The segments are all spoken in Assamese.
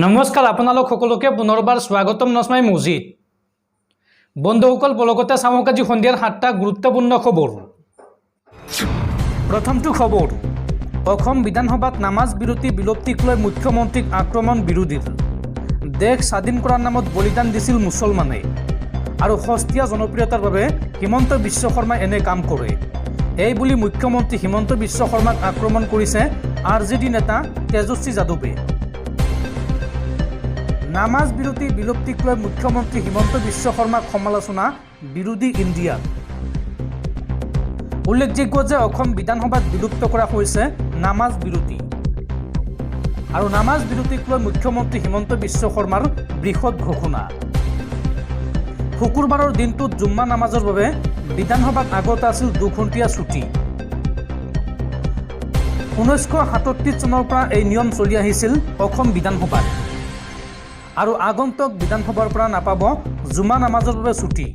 নমস্কাৰ আপোনালোক সকলোকে পুনৰবাৰ স্বাগতম নচমাই মছজিদ বন্ধুসকল বলগতে চাওক আজি সন্ধিয়াৰ 7টা গুৰুত্বপূৰ্ণ খবৰ। প্ৰথমটো খবৰ, অসম বিধানসভাত নামাজ বিৰতি বিলুপ্তিক লৈ মুখ্যমন্ত্ৰীক আক্ৰমণ বিৰোধীৰ। দেশ স্বাধীন কৰাৰ নামত বলিদান দিছিল মুছলমানে আৰু সস্তীয়া জনপ্ৰিয়তাৰ বাবে হিমন্ত বিশ্ব শৰ্মাই এনে কাম কৰে। এই বুলি মুখ্যমন্ত্ৰী হিমন্ত বিশ্ব শৰ্মাক আক্ৰমণ কৰিছে আৰজেডি নেতা তেজস্বী যাদৱে। নামাজ বিৰতি বিলুপ্তিক লৈ মুখ্যমন্ত্ৰী হিমন্ত বিশ্ব শৰ্মাক সমালোচনা বিৰোধী ইণ্ডিয়াৰ। উল্লেখযোগ্য যে অসম বিধানসভাত বিলুপ্ত কৰা হৈছে নামাজ বিৰতি আৰু নামাজ বিৰতিক লৈ মুখ্যমন্ত্ৰী হিমন্ত বিশ্ব শৰ্মাৰ বৃহৎ ঘোষণা। শুকুৰবাৰৰ দিনটোত জুম্মা নামাজৰ বাবে বিধানসভাত আগতে আছিল 2 ঘণ্টীয়া ছুটী। 1937 চনৰ পৰা এই নিয়ম চলি আহিছিল অসম বিধানসভাত আৰু আগন্তুক বিধানসভাৰ পৰা নাপাব জুম্মা নামাজৰ বাবে ছুটী।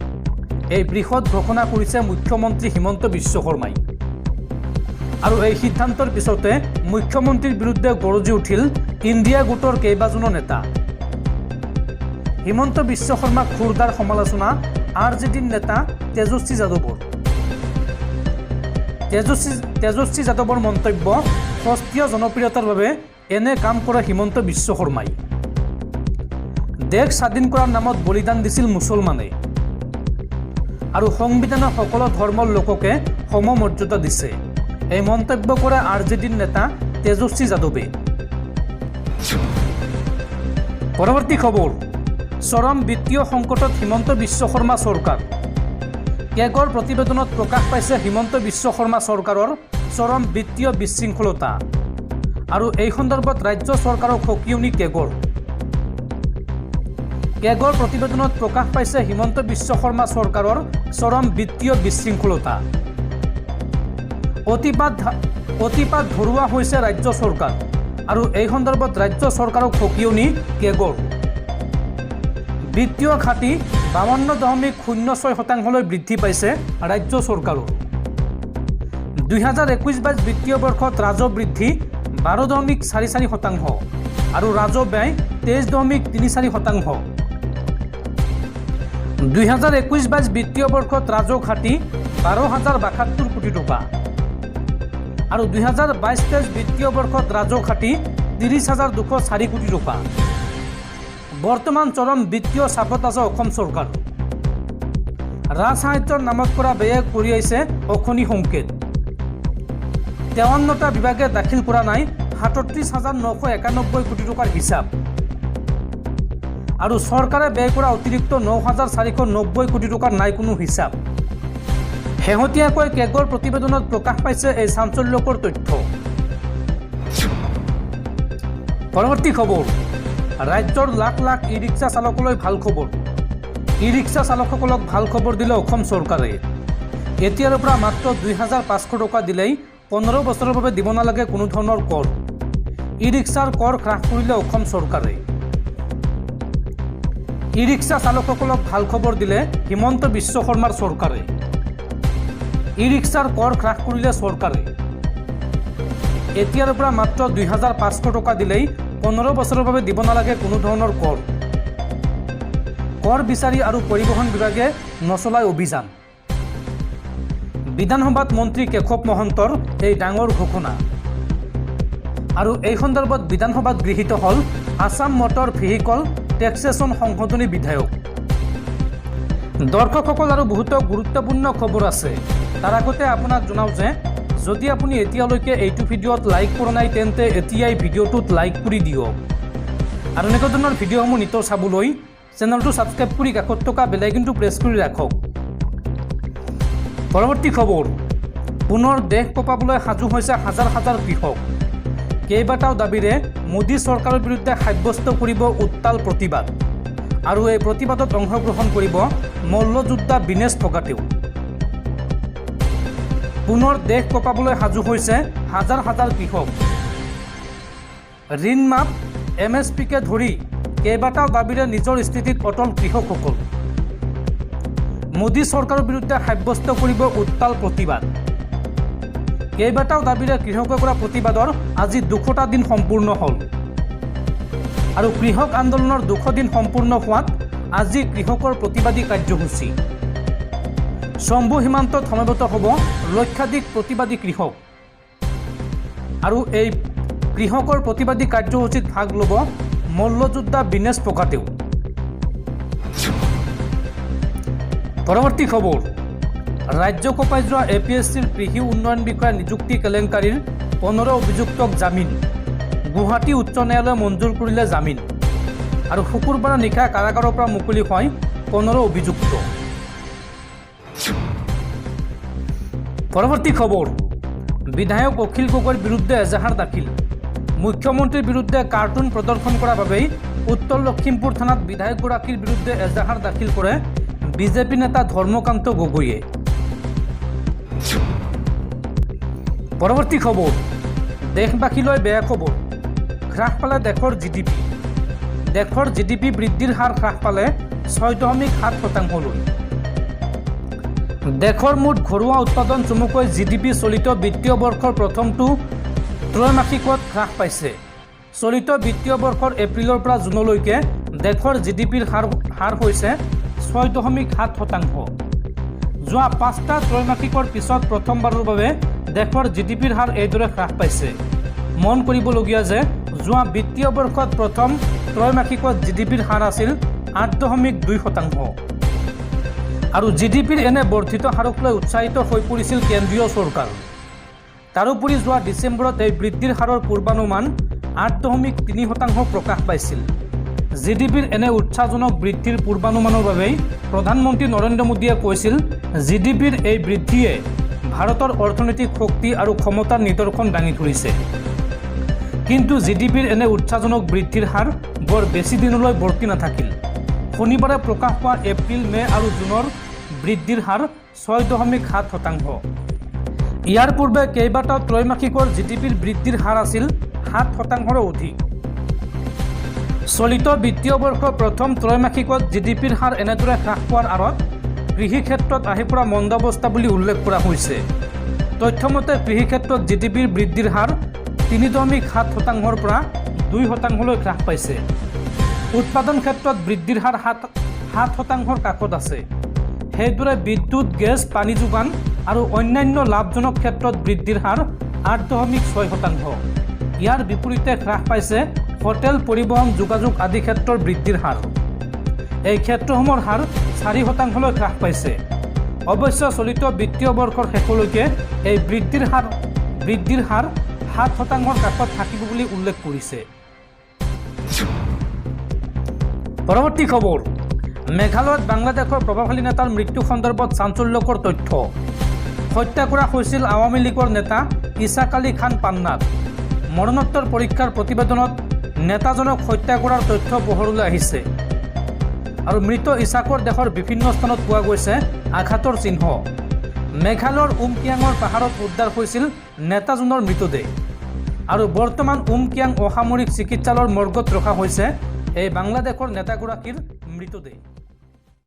এই বৃহৎ ঘোষণা কৰিছে মুখ্যমন্ত্ৰী হিমন্ত বিশ্ব শৰ্মাই আৰু এই সিদ্ধান্তৰ পিছতে মুখ্যমন্ত্ৰীৰ বিৰুদ্ধে গৰজি উঠিল ইণ্ডিয়া গোটৰ কেইবাজনো নেতা। হিমন্ত বিশ্ব শৰ্মাক খুৰদাৰ সমালোচনা আৰজেডিৰ নেতা তেজস্বী যাদৱৰ। তেজস্বী যাদৱৰ মন্তব্য, সস্তীয়া জনপ্ৰিয়তাৰ বাবে এনে কাম কৰে হিমন্ত বিশ্ব শৰ্মাই। দেশ স্বাধীন কৰাৰ নামত বলিদান দিছিল মুছলমানে আৰু সংবিধানে সকলো ধৰ্মৰ লোককে সমমৰ্যাদা দিছে। এই মন্তব্য কৰে আৰজেডিৰ নেতা তেজস্বী যাদৱে। পৰৱৰ্তী খবৰ, চৰম বিত্তীয় সংকটত হিমন্ত বিশ্ব শৰ্মা চৰকাৰ। কেগৰ প্ৰতিবেদনত প্ৰকাশ পাইছে হিমন্ত বিশ্ব শৰ্মা চৰকাৰৰ চৰম বিত্তীয় বিশৃংখলতা আৰু এই সন্দৰ্ভত ৰাজ্য চৰকাৰক সকিয়নি কেগৰ। কেগৰ প্ৰতিবেদনত প্ৰকাশ পাইছে হিমন্ত বিশ্ব শৰ্মা চৰকাৰৰ চৰম বিত্তীয় বিশৃংখলতা। অতিপাত ধৰুৱা হৈছে ৰাজ্য চৰকাৰ আৰু এই সন্দৰ্ভত ৰাজ্য চৰকাৰক সকিয়নি কেগৰ। বিত্তীয় ঘাটি 52.06% বৃদ্ধি পাইছে ৰাজ্য চৰকাৰৰ। 2021-22 বিত্তীয় বৰ্ষত ৰাজহ বৃদ্ধি 12.44% আৰু ৰাজহ ব্যয় 23.34%। 2021-22 বিত্তীয় বৰ্ষত ৰাজহ ঘাটি 12,072 কোটি টকা আৰু 2022-23 বিত্তীয় বৰ্ষত ৰাজহ ঘাটি 30,204 কোটি টকা। বৰ্তমান চৰম বিত্তীয় চাপত আছে অসম চৰকাৰ। ৰাজসাহায্যৰ নামত কৰা ব্যয়ে কঢ়িয়াইছে অশনি সংকেত। 53টা বিভাগে দাখিল কৰা নাই 37,991 কোটি টকাৰ হিচাপ আৰু চৰকাৰে ব্যয় কৰা অতিৰিক্ত 9,490 কোটি টকাৰ নাই কোনো হিচাপ। শেহতীয়াকৈ কেগৰ প্ৰতিবেদনত প্ৰকাশ পাইছে এই চাঞ্চল্যকৰ তথ্য। পৰৱৰ্তী খবৰ, ৰাজ্যৰ লাখ লাখ ই ৰিক্সা চালকলৈ ভাল খবৰ। ই ৰিক্সা চালকসকলক ভাল খবৰ দিলে অসম চৰকাৰে। এতিয়াৰ পৰা মাত্ৰ 2,500 টকা দিলেই 15 বছৰৰ বাবে দিব নালাগে কোনো ধৰণৰ কৰ। ই ৰিক্সাৰ কৰ হ্ৰাস কৰিলে অসম চৰকাৰে। ই ৰিক্সা চালকসকলক ভাল খবৰ দিলে হিমন্ত বিশ্ব শৰ্মাৰ চৰকাৰে। ই ৰিক্সাৰ কৰ হ্ৰাস কৰিলে চৰকাৰে। এতিয়াৰ পৰা মাত্ৰ 2,500 টকা দিলেই 15 বছৰৰ বাবে দিব নালাগে কোনো ধৰণৰ কৰ। কৰ বিচাৰি আৰু পৰিবহণ বিভাগে নচলায় অভিযান। বিধানসভাত মন্ত্ৰী কেশৱ মহন্তৰ এই ডাঙৰ ঘোষণা আৰু এই সন্দৰ্ভত বিধানসভাত গৃহীত হ'ল আছাম মটৰ ভেহিকল টেক্সেশ্যন সংশোধনী বিধেয়ক। দৰ্শকসকল আৰু বহুতো গুৰুত্বপূৰ্ণ খবৰ আছে। তাৰ আগতে আপোনাক জনাওঁ যে যদি আপুনি এতিয়ালৈকে এইটো ভিডিঅ'ত লাইক কৰা নাই তেন্তে এতিয়াই ভিডিঅ'টোত লাইক কৰি দিয়ক আৰু এনেকুৱা ধৰণৰ ভিডিঅ'সমূহ নিতৌ চাবলৈ চেনেলটো ছাবস্ক্ৰাইব কৰি কাষত থকা বেল আইকনটো প্ৰেছ কৰি ৰাখক। পৰৱৰ্তী খবৰ, পুনৰ দেশ কঁপাবলৈ সাজু হৈছে হাজাৰ হাজাৰ কৃষক। কেইবাটাও দাবীৰে মোদী চৰকাৰৰ বিৰুদ্ধে সাব্যস্ত কৰিব উত্তাল প্ৰতিবাদ আৰু এই প্ৰতিবাদত অংশগ্ৰহণ কৰিব মল্লযোদ্ধা বিনেশ ফগাটেও। পুনৰ দেশ কঁপাবলৈ সাজু হৈছে হাজাৰ হাজাৰ কৃষক। ঋণ মাফ, MSPকে ধৰি কেইবাটাও দাবীৰে নিজৰ স্থিতিত অটল কৃষকসকল। মোদী চৰকাৰৰ বিৰুদ্ধে সাব্যস্ত কৰিব উত্তাল প্ৰতিবাদ। কেইবাটাও দাবীৰে কৃষকে কৰা প্ৰতিবাদৰ আজি 200টা দিন সম্পূৰ্ণ হ'ল। আৰু কৃষক আন্দোলনৰ 200 দিন সম্পূৰ্ণ হোৱাত আজি কৃষকৰ প্ৰতিবাদী কাৰ্যসূচী। শম্ভু সীমান্তত সমবেত হ'ব লক্ষাধিক প্ৰতিবাদী কৃষক আৰু এই কৃষকৰ প্ৰতিবাদী কাৰ্যসূচীত ভাগ ল'ব মল্লযোদ্ধা বিনেশ ফোগাটেও। পৰৱৰ্তী খবৰ, ৰাজ্য কঁপাই যোৱা APSCৰ কৃষি উন্নয়ন বিষয়া নিযুক্তি কেলেংকাৰীৰ 15 অভিযুক্তক জামিন। গুৱাহাটী উচ্চ ন্যায়ালয়ে মঞ্জুৰ কৰিলে জামিন আৰু শুকুৰবাৰে নিশা কাৰাগাৰৰ পৰা মুকলি হয় 15 অভিযুক্ত। পৰৱৰ্তী খবৰ, বিধায়ক অখিল গগৈৰ বিৰুদ্ধে এজাহাৰ দাখিল। মুখ্যমন্ত্ৰীৰ বিৰুদ্ধে কাৰ্টুন প্ৰদৰ্শন কৰাৰ বাবেই উত্তৰ লখিমপুৰ থানাত বিধায়কগৰাকীৰ বিৰুদ্ধে এজাহাৰ দাখিল কৰে বিজেপি নেতা ধৰ্মকান্ত গগৈয়ে। পৰৱৰ্তী খবৰ, দেশবাসীলৈ বেয়া খবৰ, হ্ৰাস পালে দেশৰ GDP। দেশৰ GDP বৃদ্ধিৰ হাৰ হ্ৰাস পালে 6.7%। দেশৰ মুঠ ঘৰুৱা উৎপাদন চমুকৈ GDP চলিত বিত্তীয় বৰ্ষৰ প্ৰথমটো ত্ৰৈমাসিকত হ্ৰাস পাইছে। চলিত বিত্তীয় বৰ্ষৰ এপ্ৰিলৰ পৰা জুনলৈকে দেশৰ GDPৰ হাৰ হৈছে 6.7%। যোৱা 5টা ত্ৰৈমাসিকৰ পিছত প্ৰথমবাৰৰ বাবে দেশৰ GDPৰ হাৰ এইদৰে হ্ৰাস পাইছে। মন কৰিবলগীয়া যে যোৱা বিত্তীয় বৰ্ষত প্ৰথম ত্ৰৈমাসিকত GDPৰ হাৰ আছিল 8.2%। আৰু GDPৰ এনে বৰ্ধিত হাৰক লৈ উৎসাহিত হৈ পৰিছিল কেন্দ্ৰীয় চৰকাৰ। তাৰোপৰি যোৱা ডিচেম্বৰত এই বৃদ্ধিৰ হাৰৰ পূৰ্বানুমান 8.3% প্ৰকাশ পাইছিল। GDPৰ এনে উৎসাহজনক বৃদ্ধিৰ পূৰ্বানুমানৰ বাবেই প্ৰধানমন্ত্ৰী নৰেন্দ্ৰ মোদীয়ে কৈছিল GDPৰ এই বৃদ্ধিয়ে ভাৰতৰ অৰ্থনৈতিক শক্তি আৰু ক্ষমতাৰ নিদৰ্শন দাঙি ধৰিছে। কিন্তু GDPৰ এনে উৎসাহজনক বৃদ্ধিৰ হাৰ বৰ বেছি দিনলৈ বৰ্তি নাথাকিল। শনিবাৰে প্ৰকাশ পোৱা এপ্ৰিল, মে আৰু জুনৰ বৃদ্ধিৰ হাৰ 6.7%। ইয়াৰ পূৰ্বে কেইবাটাও ত্ৰৈমাসিকৰ GDPৰ বৃদ্ধিৰ হাৰ আছিল 7%ৰো অধিক। চলিত বিত্তীয় বৰ্ষৰ প্ৰথম ত্ৰৈমাসিকত GDPৰ হাৰ এনেদৰে হ্ৰাস পোৱাৰ আঁৰত কৃষি ক্ষেত্ৰত আহি পৰা মন্দাৱস্থা বুলি উল্লেখ কৰা হৈছে। তথ্যমতে কৃষি ক্ষেত্ৰত GDPৰ বৃদ্ধিৰ হাৰ 3.7%ৰ পৰা 2%লৈ হ্ৰাস পাইছে। উৎপাদন ক্ষেত্ৰত বৃদ্ধিৰ হাৰ 7%ৰ কাষত আছে। সেইদৰে বিদ্যুৎ, গেছ, পানী যোগান আৰু অন্যান্য লাভজনক ক্ষেত্ৰত বৃদ্ধিৰ হাৰ 8.6%। ইয়াৰ বিপৰীতে হ্ৰাস পাইছে হোটেল, পৰিবহণ, যোগাযোগ আদি ক্ষেত্ৰৰ বৃদ্ধিৰ হাৰ। এই ক্ষেত্ৰসমূহৰ হাৰ 4%লৈ হ্ৰাস পাইছে। অৱশ্যে চলিত বিত্তীয় বৰ্ষৰ শেষলৈকে এই বৃদ্ধিৰ হাৰ 7%ৰ কাষত থাকিব বুলি উল্লেখ কৰিছে। পৰৱৰ্তী খবৰ, মেঘালয়ত বাংলাদেশৰ প্ৰভাৱশালী নেতাৰ মৃত্যু সন্দৰ্ভত চাঞ্চল্যকৰ তথ্য। হত্যা কৰা হৈছিল আৱামী লীগৰ নেতা ইছাক আলী খান পান্নাক। মৰণোত্তৰ পৰীক্ষাৰ প্ৰতিবেদনত নেতাজনক হত্যা কৰাৰ তথ্য পোহৰলৈ আহিছে আৰু মৃত ইছাকৰ দেশৰ বিভিন্ন স্থানত পোৱা গৈছে আঘাতৰ চিহ্ন। মেঘালয়ৰ উমকিয়াঙৰ পাহাৰত উদ্ধাৰ হৈছিল নেতাজনৰ মৃতদেহ আৰু বৰ্তমান উমকিয়াং অসামৰিক চিকিৎসালয়ৰ মৰ্গত ৰখা হৈছে এই বাংলাদেশৰ নেতাগৰাকীৰ মৃতদেহ।